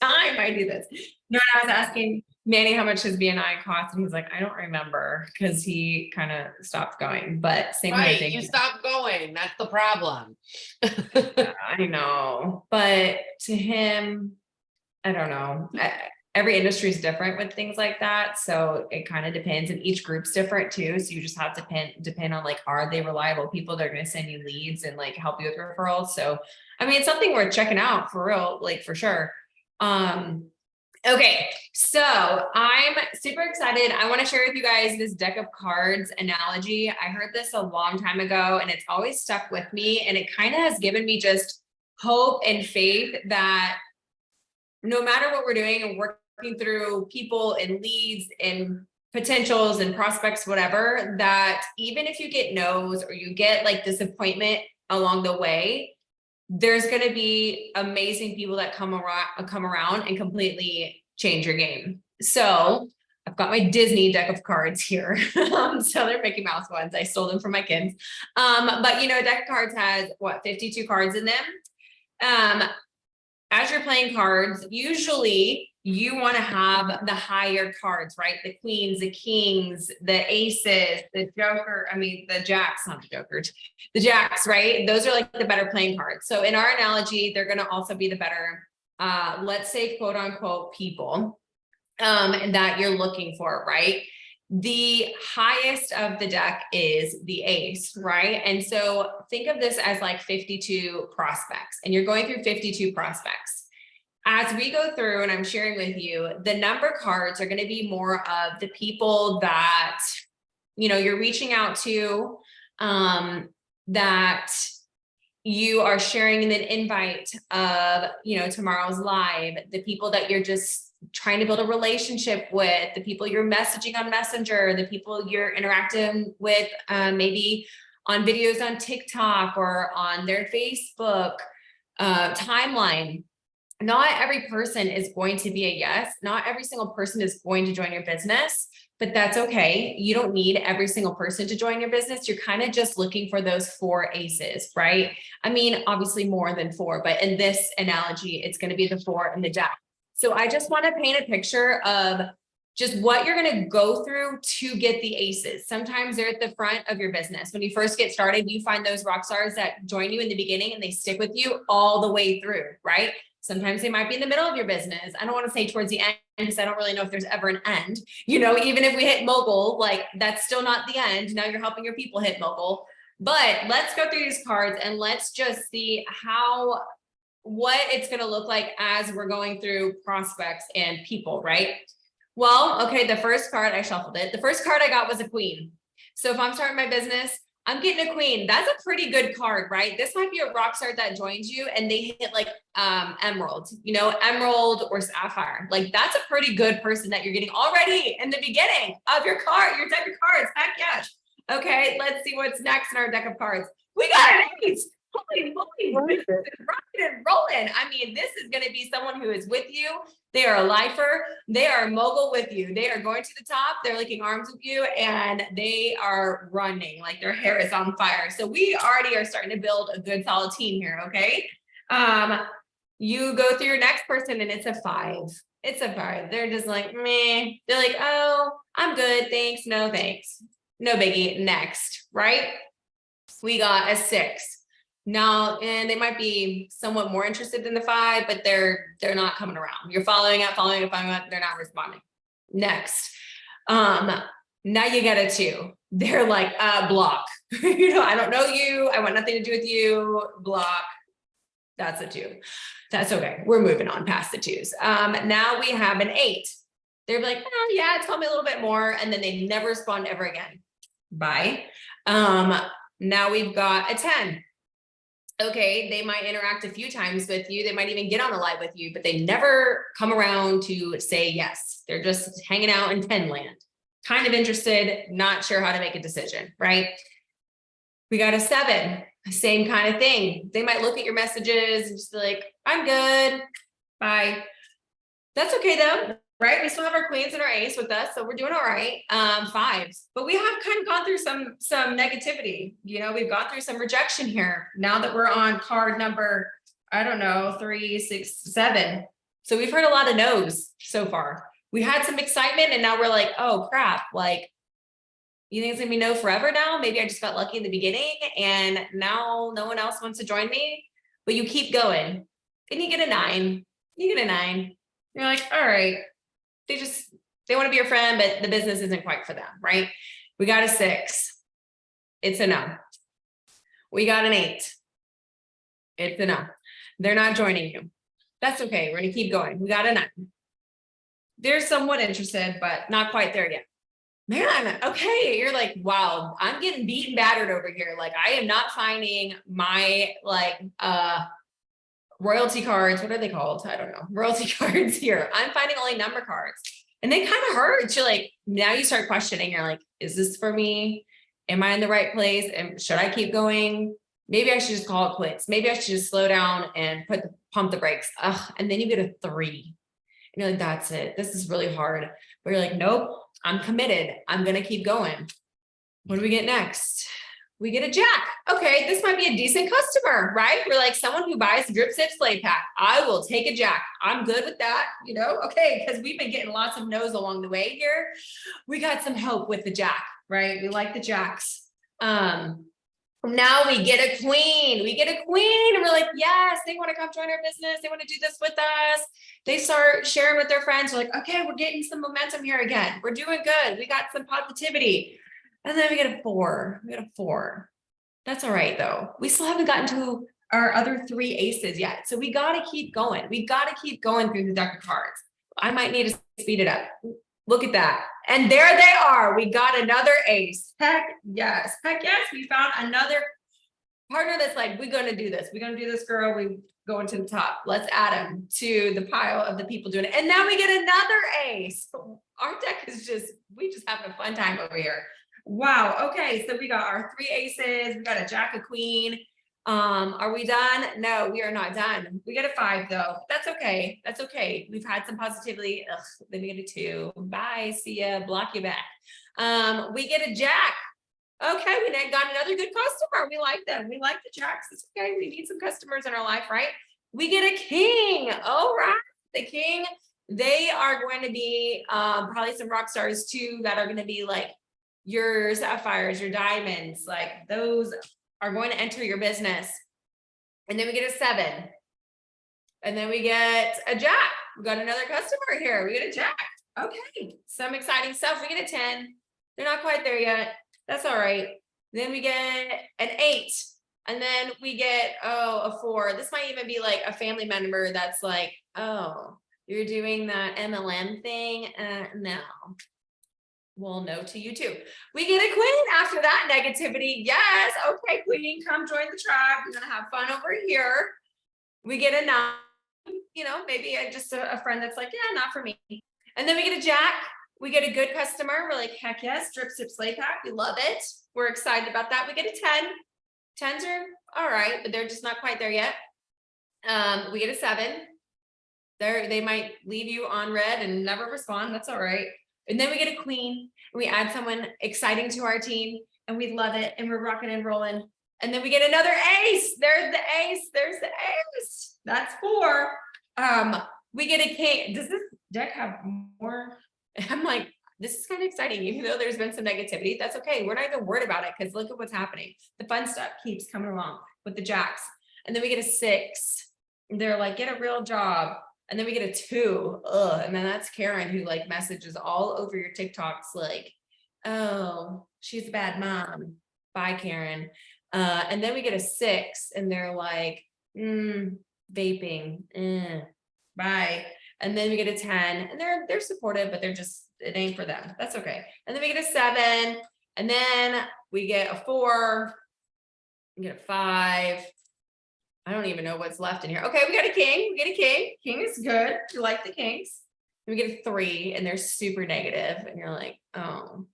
time I do this. No, I was asking Manny how much his BNI cost, and he's like, I don't remember, because he kind of stopped going. But same kind of Right, thing. you stopped going. That's the problem. I know, but to him, I don't know. Every industry is different with things like that, so it kind of depends, and each group's different too. So you just have to depend on like, are they reliable people that are going to send you leads and like help you with referrals? So, I mean, it's something worth checking out for real, like for sure. Okay, so I'm super excited. I want to share with you guys this deck of cards analogy. I heard this a long time ago, and it's always stuck with me, and it kind of has given me just hope and faith that no matter what we're doing and working through people and leads and potentials and prospects, whatever, that even if you get no's or you get like disappointment along the way, there's going to be amazing people that come around and completely change your game. So I've got my Disney deck of cards here. So they're Mickey Mouse ones. I stole them from my kids. But you know, a deck of cards has what, 52 cards in them. As you're playing cards, usually you want to have the higher cards, right? The queens, the kings, the aces, the joker. I mean, the jacks, not the jokers, the jacks, right? Those are like the better playing cards. So in our analogy, they're going to also be the better, let's say, quote unquote, people that you're looking for, right? The highest of the deck is the ace, right? And so think of this as like 52 prospects, and you're going through 52 prospects. As we go through, and I'm sharing with you, the number cards are going to be more of the people that, you know, you're reaching out to, that you are sharing an invite of, you know, tomorrow's live, the people that you're just trying to build a relationship with, the people you're messaging on Messenger, the people you're interacting with, maybe on videos on TikTok or on their Facebook timeline. Not every person is going to be a yes. Not every single person is going to join your business, but that's okay. You don't need every single person to join your business. You're kind of just looking for those 4 aces, right? I mean, obviously more than 4, but in this analogy, it's going to be the 4 and the jack. So I just want to paint a picture of just what you're going to go through to get the aces. Sometimes they're at the front of your business. When you first get started, you find those rock stars that join you in the beginning and they stick with you all the way through, right? Sometimes they might be in the middle of your business. I don't want to say towards the end, because I don't really know if there's ever an end. You know, even if we hit mogul, like that's still not the end. Now you're helping your people hit mogul. But let's go through these cards and let's just see what it's going to look like as we're going through prospects and people, right? Well, okay, the first card, I shuffled it. The first card I got was a queen. So if I'm starting my business, I'm getting a queen. That's a pretty good card, right? This might be a rock star that joins you and they hit like emerald, you know, emerald or sapphire. Like that's a pretty good person that you're getting already in the beginning of your card, your deck of cards. Heck yes. Okay, let's see what's next in our deck of cards. We got an ace. Holy moly, rocking and rolling. I mean, this is going to be someone who is with you. They are a lifer. They are a mogul with you. They are going to the top. They're linking arms with you and they are running like their hair is on fire. So we already are starting to build a good solid team here. Okay. You go through your next person and it's a 5. It's a 5. They're just like, meh. They're like, oh, I'm good. Thanks. No, thanks. No biggie. Next, right? We got a 6. Now, and they might be somewhat more interested in the 5, but they're not coming around. You're following up, they're not responding. Next. Now you get a 2. They're like, block. You know, I don't know you. I want nothing to do with you. Block. That's a 2. That's okay. We're moving on past the 2s. Now we have an 8. They're like, oh, yeah, tell me a little bit more. And then they never respond ever again. Bye. Now we've got a 10. Okay, they might interact a few times with you. They might even get on the live with you, but they never come around to say yes. They're just hanging out in 10 land. Kind of interested, not sure how to make a decision, right? We got a 7, same kind of thing. They might look at your messages and just be like, I'm good, bye. That's okay though, right? We still have our queens and our ace with us, so we're doing all right. 5s, but we have kind of gone through some negativity. You know, we've gone through some rejection here. Now that we're on card number, I don't know, 3, 6, 7. So we've heard a lot of no's so far. We had some excitement and now we're like, oh crap, like, you think it's gonna be no forever now? Maybe I just got lucky in the beginning and now no one else wants to join me, but you keep going and you get a 9, you get a 9. You're like, all right, they want to be your friend, but the business isn't quite for them, right? We got a 6. It's a no. We got an 8. It's a no. They're not joining you. That's okay. We're gonna keep going. We got a 9. They're somewhat interested, but not quite there yet. Man, okay. You're like, wow, I'm getting beaten battered over here. Like, I am not finding my royalty cards. What are they called? I don't know. Royalty cards here. I'm finding only number cards. And they kind of hurt. You're like, now you start questioning. You're like, is this for me? Am I in the right place? And should I keep going? Maybe I should just call it quits. Maybe I should just slow down and pump the brakes. Ugh. And then you get a 3. And you're like, that's it. This is really hard. But you're like, nope, I'm committed. I'm going to keep going. What do we get next? We get a Jack. Okay, this might be a decent customer, right? We're like someone who buys Drip Sip Slay Pack. I will take a Jack. I'm good with that, okay, because we've been getting lots of no's along the way here. We got some hope with the Jack, right? We like the Jacks. Now we get a queen. We get a queen, and we're like, yes, they want to come join our business. They want to do this with us. They start sharing with their friends. We're like, okay, we're getting some momentum here again. We're doing good. We got some positivity. And then we get a 4. We get a 4. That's all right, though. We still haven't gotten to our other 3 aces yet. So we got to keep going. We got to keep going through the deck of cards. I might need to speed it up. Look at that. And there they are. We got another ace. Heck yes. Heck yes. We found another partner that's like, we're going to do this. We're going to do this, girl. We going to the top. Let's add them to the pile of the people doing it. And now we get another ace. Our deck is we just having a fun time over here. Wow. Okay. So we got our 3 aces. We got a Jack, a queen. Are we done? No, we are not done. We get a 5 though. That's okay. That's okay. We've had some positivity. Ugh, then we get a 2. Bye. See ya. Block you back. We get a Jack. Okay. We then got another good customer. We like them. We like the Jacks. It's okay. We need some customers in our life, right? We get a king. All right. The king, they are going to be, probably some rock stars too, that are going to be like your sapphires, your diamonds, like those are going to enter your business. And then we get a 7. And then we get a Jack. We got another customer here. We get a Jack. Okay. Some exciting stuff. We get a 10. They're not quite there yet. That's all right. Then we get an 8. And then we get, a 4. This might even be like a family member that's like, oh, you're doing that MLM thing? No. Well, no to you too. We get a queen after that negativity. Yes. Okay, queen, come join the tribe. We're going to have fun over here. We get a 9, maybe just a friend that's like, yeah, not for me. And then we get a Jack. We get a good customer. We're like, heck yes, Drip Sip Slay Pack. We love it. We're excited about that. We get a 10. 10s are all right, but they're just not quite there yet. We get a 7. They might leave you on red and never respond. That's all right. And then we get a queen, and we add someone exciting to our team, and we love it, and we're rocking and rolling. And then we get another ace. There's the ace. There's the ace. That's 4. We get a king. Does this deck have more? I'm like, this is kind of exciting, even though there's been some negativity. That's okay. We're not even worried about it because look at what's happening. The fun stuff keeps coming along with the Jacks. And then we get a 6. They're like, get a real job. And then we get a 2. Ugh. And then that's Karen, who like messages all over your TikToks like, oh, she's a bad mom. Bye, Karen. And then we get a 6, and they're like, vaping. Bye. And then we get a 10, and they're supportive, but it ain't for them. That's okay. And then we get a 7, and then we get a 4. We get a 5. I don't even know what's left in here. Okay, we got a king. We get a king. King is good. You like the kings. We get a 3, and they're super negative, and you're like, oh.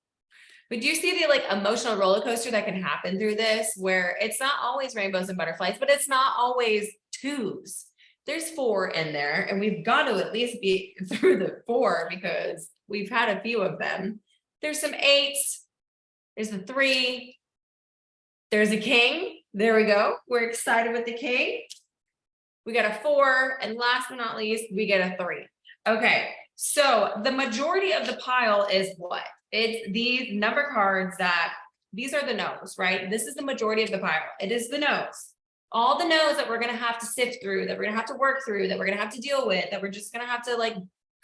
But do you see the like emotional roller coaster that can happen through this, where it's not always rainbows and butterflies, but it's not always 2s. There's 4 in there, and we've got to at least be through the 4 because we've had a few of them. There's some 8s. There's a 3. There's a king. There we go. We're excited with the king. we got a 4, and last but not least, we get a 3. Okay, so the majority of the pile is what? It's these number cards that, these are the no's, right? This is the majority of the pile. It is the no's. All the no's that we're gonna have to sift through, that we're gonna have to work through, that we're gonna have to deal with, that we're just gonna have to like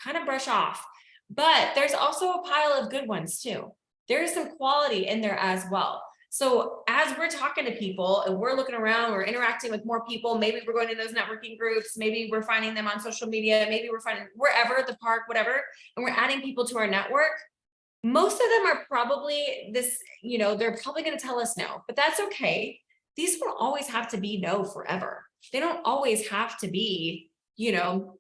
kind of brush off. But there's also a pile of good ones too. There is some quality in there as well. So as we're talking to people and we're looking around, we're interacting with more people, maybe we're going to those networking groups, maybe we're finding them on social media, maybe we're finding wherever, at the park, whatever, and we're adding people to our network. Most of them are probably this, they're probably going to tell us no, but that's okay. These don't always have to be no forever. They don't always have to be, no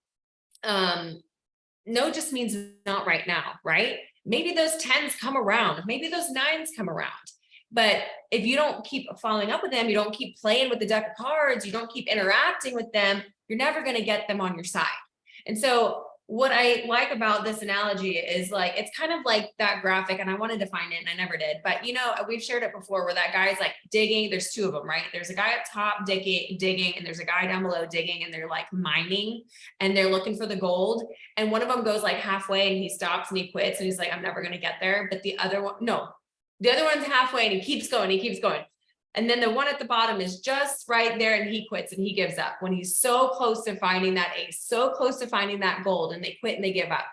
just means not right now, right? Maybe those 10s come around, maybe those 9s come around. But if you don't keep following up with them, you don't keep playing with the deck of cards, you don't keep interacting with them, you're never going to get them on your side. And so what I like about this analogy is like, it's kind of like that graphic, and I wanted to find it and I never did, but we've shared it before where that guy's like digging. There's 2 of them, right? There's a guy up top digging, and there's a guy down below digging, and they're like mining and they're looking for the gold. And one of them goes like halfway and he stops and he quits and he's like, I'm never going to get there. But the other one, no, the other one's halfway and he keeps going, And then the one at the bottom is just right there and he quits and he gives up when he's so close to finding that ace, so close to finding that gold, and they quit and they give up.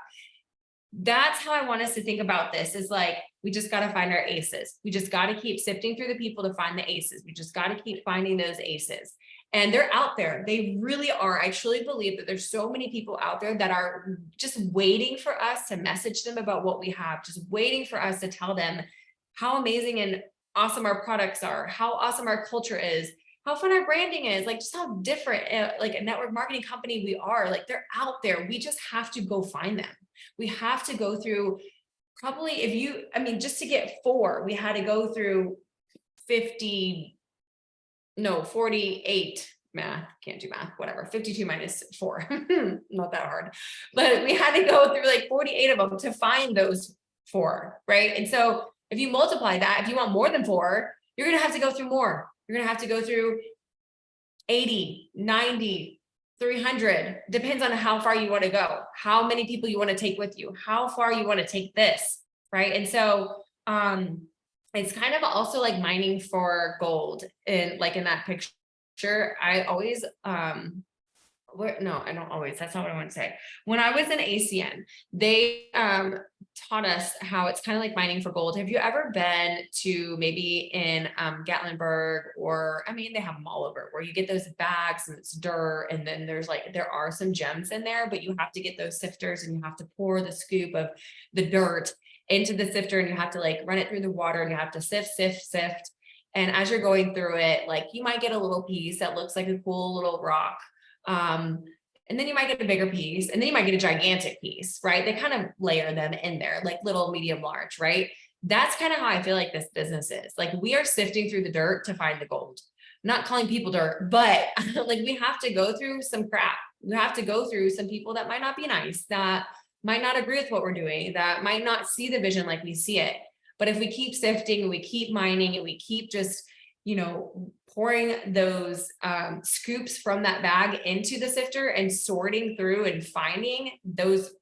That's how I want us to think about this, is like, we just got to find our aces. We just got to keep sifting through the people to find the aces. We just got to keep finding those aces. And they're out there. They really are. I truly believe that there's so many people out there that are just waiting for us to message them about what we have, just waiting for us to tell them how amazing and awesome our products are, how awesome our culture is, how fun our branding is, like just how different like a network marketing company we are. Like, they're out there. We just have to go find them. We have to go through probably, just to get 4, we had to go through 48 math, can't do math, whatever, 52 minus 4, not that hard, but we had to go through like 48 of them to find those 4, right? And so if you multiply that, if you want more than 4, you're going to have to go through more. You're going to have to go through 80, 90, 300, depends on how far you want to go, how many people you want to take with you, how far you want to take this, right? And so it's kind of also like mining for gold. And like in that picture, I always no, I don't always. That's not what I want to say. When I was in ACN, they taught us how it's kind of like mining for gold. Have you ever been to maybe in Gatlinburg, or they have them all over, where you get those bags and it's dirt, and then there are some gems in there, but you have to get those sifters and you have to pour the scoop of the dirt into the sifter, and you have to like run it through the water, and you have to sift. And as you're going through it, like, you might get a little piece that looks like a cool little rock. And then you might get a bigger piece, and then you might get a gigantic piece, right? They kind of layer them in there, like little, medium, large, right? That's kind of how I feel like this business is. Like, we are sifting through the dirt to find the gold. I'm not calling people dirt, but like, we have to go through some crap. We have to go through some people that might not be nice, that might not agree with what we're doing, that might not see the vision like we see it. But if we keep sifting and we keep mining and we keep just, pouring those scoops from that bag into the sifter and sorting through and finding those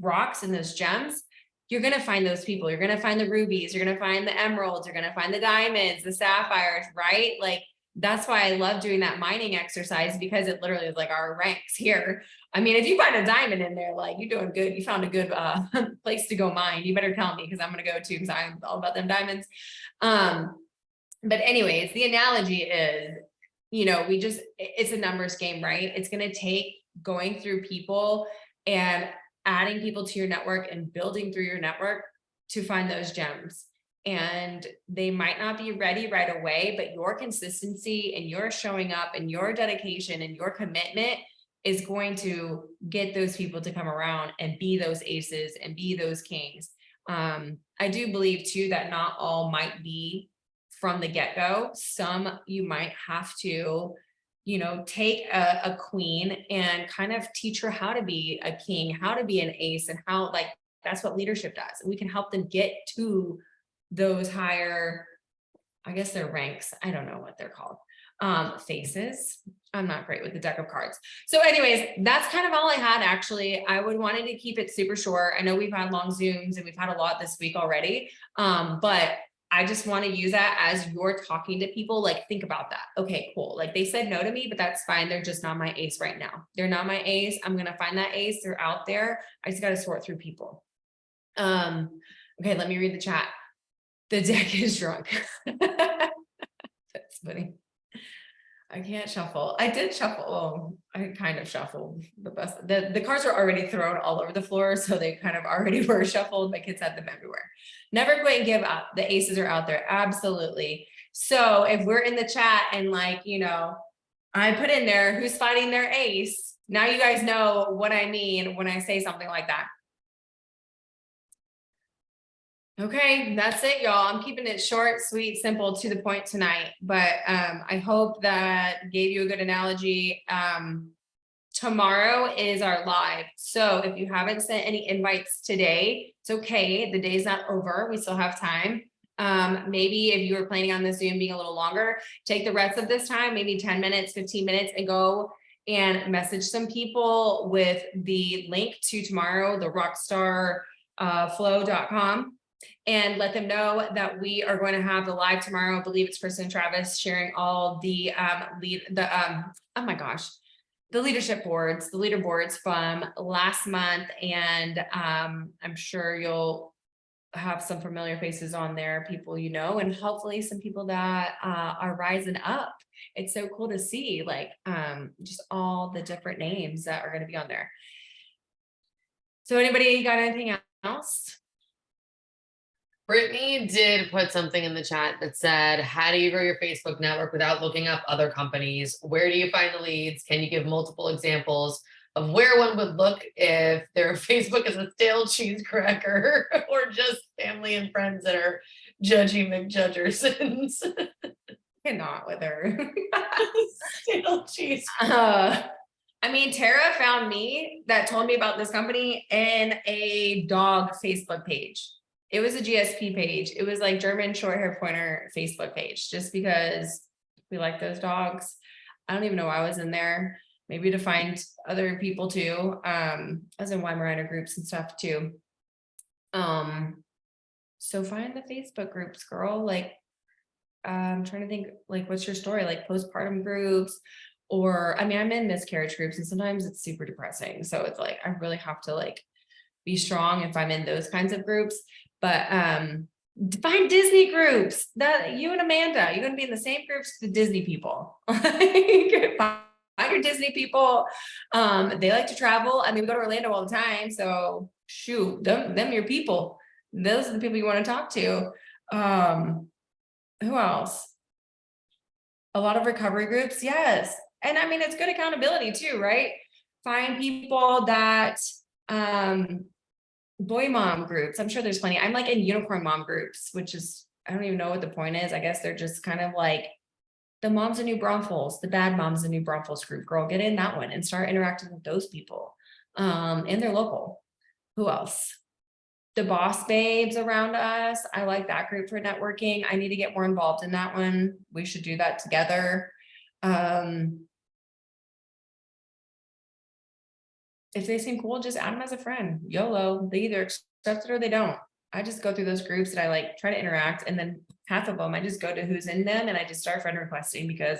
rocks and those gems, you're going to find those people. You're going to find the rubies, you're going to find the emeralds, you're going to find the diamonds, the sapphires, right? Like, that's why I love doing that mining exercise, because it literally is like our ranks here. If you find a diamond in there, like, you're doing good. You found a good place to go mine. You better tell me, because I'm going to go too, because I'm all about them diamonds. But anyways, the analogy is, it's a numbers game, right? It's going to take going through people and adding people to your network and building through your network to find those gems. And they might not be ready right away, but your consistency and your showing up and your dedication and your commitment is going to get those people to come around and be those aces and be those kings. I do believe too that not all might be from the get-go. Some you might have to, take a queen and kind of teach her how to be a king, how to be an ace, and how, like, that's what leadership does. And we can help them get to those higher, I guess they're ranks. I don't know what they're called. Faces. I'm not great with the deck of cards. So anyways, that's kind of all I had actually. I would wanted to keep it super short. I know we've had long Zooms and we've had a lot this week already. But I just want to use that as you're talking to people, like, think about that. Okay, cool. Like, they said no to me, but that's fine. They're just not my ace right now. They're not my ace. I'm going to find that ace. They're out there. I just got to sort through people. Okay, let me read the chat. The deck is drunk. That's funny. I can't shuffle. I did shuffle. Oh, I kind of shuffled the best. The cards are already thrown all over the floor, so they kind of already were shuffled. My kids had them everywhere. Never quit and give up. The aces are out there. Absolutely. So if we're in the chat and, like, you know, I put in there who's fighting their ace. Now you guys know what I mean when I say something like that. Okay, that's it, y'all. I'm keeping it short, sweet, simple, to the point tonight, but I hope that gave you a good analogy. Tomorrow is our live. So if you haven't sent any invites today, it's okay. The day's not over. We still have time. Maybe if you were planning on the Zoom being a little longer, take the rest of this time, maybe 10 minutes, 15 minutes, and go and message some people with the link to tomorrow, the rockstarflow.com. And let them know that we are going to have the live tomorrow. I believe it's Kristen Travis sharing all the oh my gosh, the leaderboards from last month. And I'm sure you'll have some familiar faces on there, people you know, and hopefully some people that are rising up. It's so cool to see, like, just all the different names that are going to be on there. So anybody got anything else? Brittany did put something in the chat that said, how do you grow your Facebook network without looking up other companies? Where do you find the leads? Can you give multiple examples of where one would look if their Facebook is a stale cheese cracker or just family and friends that are judgy McJudgersons? Cannot with her. Stale cheese. I mean, Tara found me that told me about this company in a dog Facebook page. It was a GSP page. It was like German short hair pointer Facebook page, just because we like those dogs. I don't even know why I was in there. Maybe to find other people too. I was in Weimaraner groups and stuff too. So find the Facebook groups, girl. Like, I'm trying to think, like, what's your story? Like postpartum groups, or, I mean, I'm in miscarriage groups and sometimes it's super depressing. So it's like, I really have to, like, be strong if I'm in those kinds of groups. But find Disney groups. That you and Amanda, you're gonna be in the same groups the Disney people. Find your Disney people. They like to travel. I mean, we go to Orlando all the time. So shoot, them your people. Those are the people you want to talk to. Who else? A lot of recovery groups, yes. And I mean, it's good accountability too, right? Find people that boy mom groups. I'm sure there's plenty. I'm like in unicorn mom groups, which is, I don't even know what the point is. I guess they're just kind of like the moms of New Braunfels, the bad moms of New Braunfels group. Girl, get in that one and start interacting with those people. And they're local. Who else? The boss babes around us. I like that group for networking. I need to get more involved in that one. We should do that together. If they seem cool, just add them as a friend. YOLO. They either accept it or they don't. I just go through those groups and I like try to interact, and then half of them I just go to who's in them and I just start friend requesting because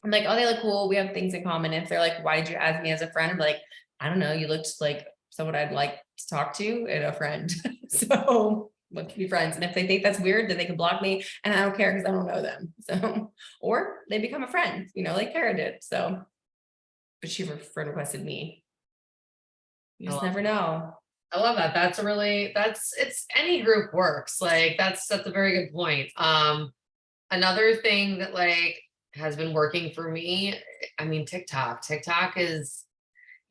I'm like, oh, they look cool. We have things in common. If they're like, why did you add me as a friend? I'm like, I don't know. You looked like someone I'd like to talk to and a friend. So let's be friends. And if they think that's weird, then they can block me and I don't care because I don't know them. So, or they become a friend, you know, like Kara did. So, but she friend requested me. You just never know. I love that. That's a really, it's any group works. Like that's a very good point. Another thing that like has been working for me, I mean, TikTok is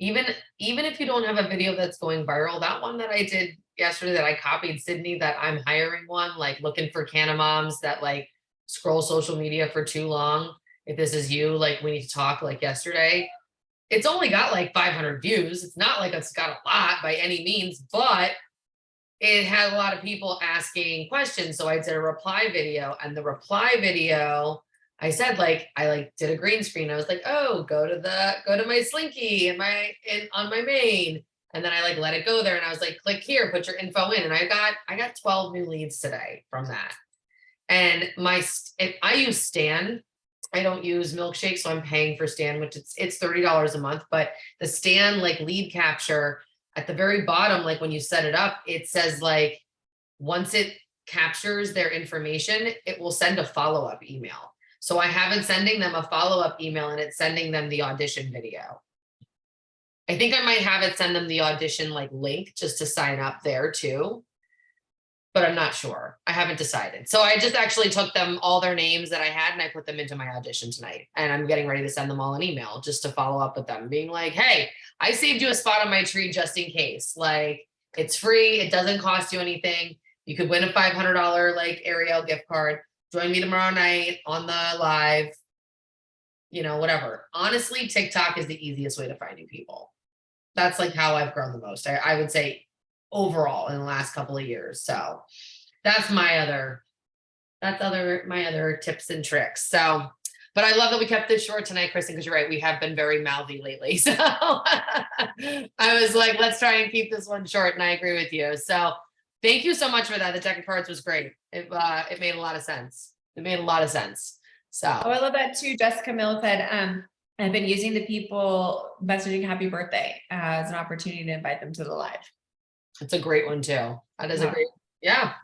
even if you don't have a video that's going viral, that one that I did yesterday that I copied Sydney, that I'm hiring one, like looking for Canna moms that like scroll social media for too long. If this is you, like we need to talk, like yesterday. It's only got like 500 views. It's not like it's got a lot by any means, but it had a lot of people asking questions. So I did a reply video, and the reply video, I said, like, I like did a green screen. I was like, oh, go to my Slinky on my main. And then I like let it go there and I was like, click here, put your info in. And I got 12 new leads today from that. And if I use Stan, I don't use Milkshake, so I'm paying for Stan, which it's $30 a month. But the Stan like lead capture at the very bottom, like when you set it up, it says like once it captures their information, it will send a follow-up email. So I have been sending them a follow-up email and it's sending them the audition video. I think I might have it send them the audition like link just to sign up there too. But I'm not sure. I haven't decided. So I just actually took them all their names that I had and I put them into my audition tonight. And I'm getting ready to send them all an email just to follow up with them, being like, hey, I saved you a spot on my tree just in case. Like, it's free. It doesn't cost you anything. You could win a $500 like Ariel gift card. Join me tomorrow night on the live, whatever. Honestly, TikTok is the easiest way to find new people. That's like how I've grown the most. I would say overall in the last couple of years. So that's my other tips and tricks. So, but I love that we kept this short tonight, Kristen, because you're right. We have been very mouthy lately. So I was like, let's try and keep this one short. And I agree with you. So thank you so much for that. The deck of cards was great. It made a lot of sense. It made a lot of sense. So Oh, I love that too. Jessica Mill said, I've been using the people messaging happy birthday as an opportunity to invite them to the live. it's a great one too. That is a great,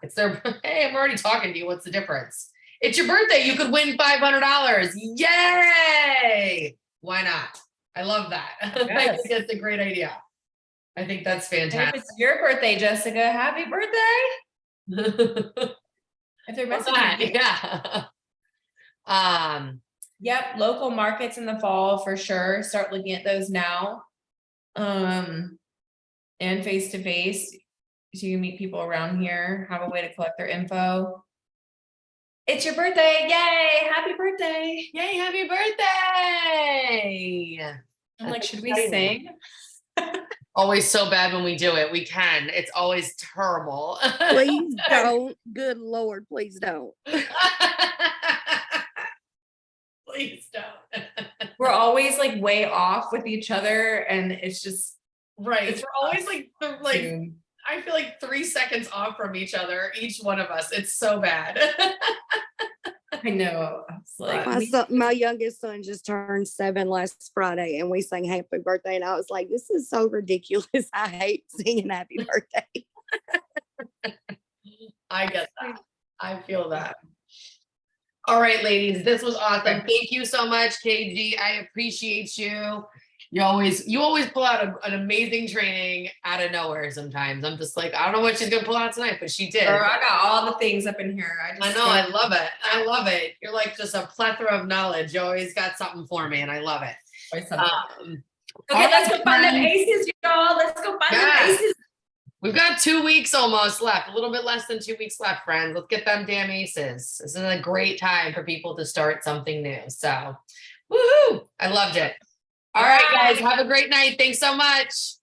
it's their, hey, I'm already talking to you. What's the difference? It's your birthday. You could win $500. Yay. Why not? I love that. Yes. I think that's a great idea. I think that's And if fantastic. it's your birthday, Jessica, happy birthday. If they're messaging you. Yeah. Yep, local markets in the fall for sure. Start looking at those now. And face to face. So you can meet people around here, have a way to collect their info. It's your birthday. Yay! Happy birthday. Yay, happy birthday. I'm like, should we sing? Always so bad when we do it. We can. It's always terrible. Please don't. Good Lord, please don't. Please don't. We're always like way off with each other, and it's just Right. It's We're always like I feel like 3 seconds off from each other, each one of us. It's so bad. I know. It's like My youngest son just turned 7 last Friday and we sang happy birthday. And I was like, this is so ridiculous. I hate singing happy birthday. I get that. I feel that. All right, ladies, this was awesome. Thank you so much, KG. I appreciate you. You always pull out an amazing training out of nowhere sometimes. I'm just like, I don't know what she's gonna pull out tonight, but she did. Girl, I got all the things up in here. I know, I love it. I love it. You're like just a plethora of knowledge. You always got something for me and I love it. Okay, All let's right, go find them friends. aces, y'all. Let's go find them Yes. aces. We've got 2 weeks almost left, a little bit less than 2 weeks left, friends. Let's get them damn aces. This is a great time for people to start something new. So, woohoo! I loved it. All right, guys, have a great night. Thanks so much.